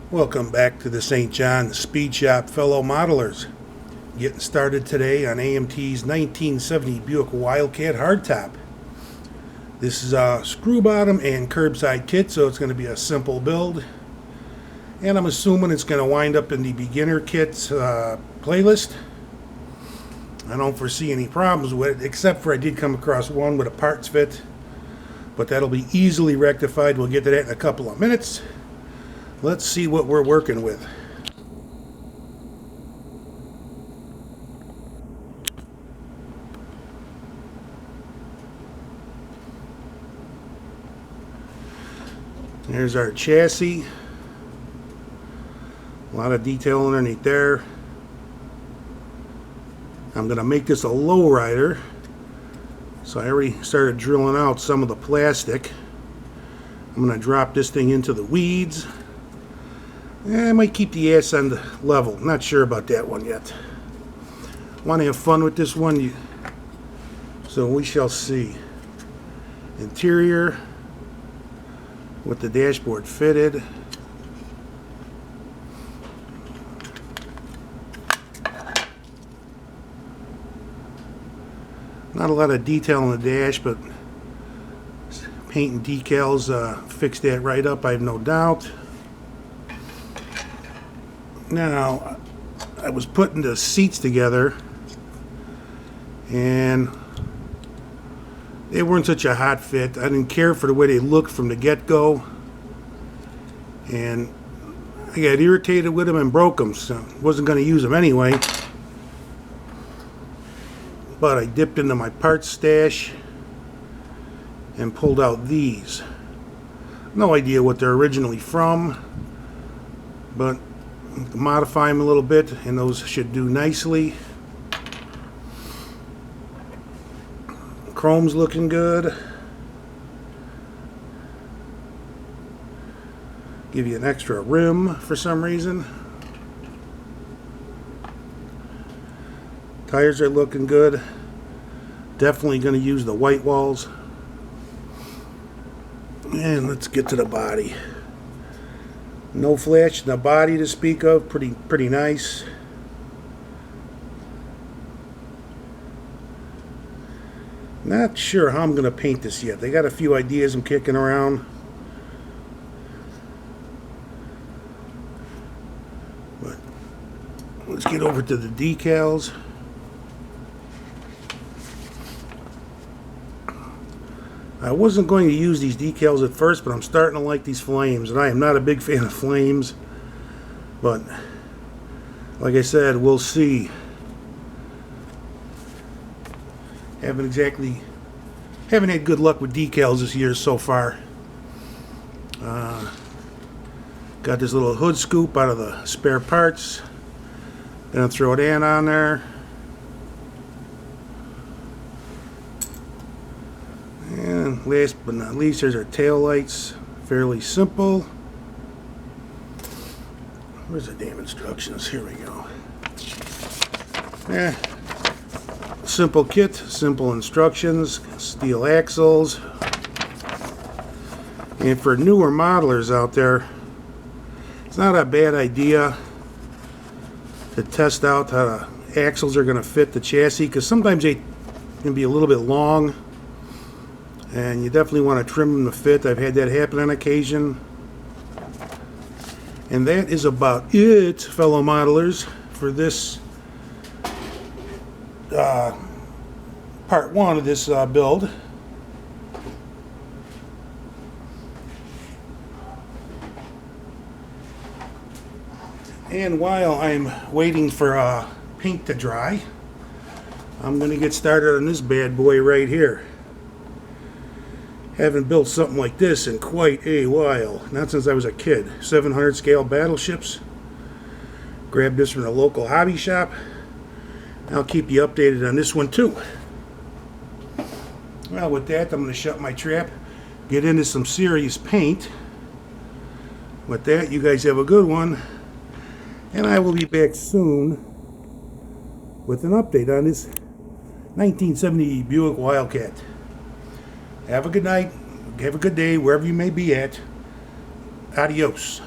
Welcome back to the St. John Speed Shop, fellow modelers. Getting started today on AMT's 1970 Buick Wildcat Hardtop. This is a screw bottom and curbside kit, so it's going to be a simple build. And I'm assuming it's going to wind up in the beginner kits playlist. I don't foresee any problems with it, except for I did come across one with a parts fit. But that'll be easily rectified. We'll get to that in a couple of minutes. Let's see what we're working with. There's our chassis. A lot of detail underneath there. I'm going to make this a lowrider. So I already started drilling out some of the plastic. I'm going to drop this thing into the weeds. I might keep the ass end level. Not sure about that one yet. Want to have fun with this one, so we shall see. Interior with the dashboard fitted. Not a lot of detail on the dash, but paint and decals fix that right up, I have no doubt. Now, I was putting the seats together, and they weren't such a hot fit. I didn't care for the way they looked from the get-go, and I got irritated with them and broke them, so I wasn't going to use them anyway. But I dipped into my parts stash and pulled out these. No idea what they're originally from, but modify them a little bit and those should do nicely. Chrome's looking good. Give you an extra rim for some reason. Tires are looking good. Definitely going to use the white walls. And let's get to the body. No flash in the body to speak of. Pretty nice. Not sure how I'm going to paint this yet. They got a few ideas I'm kicking around. But let's get over to the decals. I wasn't going to use these decals at first, but I'm starting to like these flames, and I am not a big fan of flames, but like I said, we'll see. Haven't had good luck with decals this year so far. Got this little hood scoop out of the spare parts. Gonna throw that on there. And last but not least, there's our tail lights. Fairly simple. Where's the damn instructions? Here we go. Simple kit, simple instructions, steel axles. And for newer modelers out there, it's not a bad idea to test out how the axles are going to fit the chassis, because sometimes they can be a little bit long. And you definitely want to trim them to fit. I've had that happen on occasion. And that is about it, fellow modelers, for this part one of this build. And while I'm waiting for paint to dry, I'm going to get started on this bad boy right here. Haven't built something like this in quite a while. Not since I was a kid. 700 scale battleships. Grabbed this from the local hobby shop. I'll keep you updated on this one too. Well, with that, I'm going to shut my trap. Get into some serious paint. With that, you guys have a good one. And I will be back soon with an update on this 1970 Buick Wildcat. Have a good night. Have a good day wherever you may be at. Adios.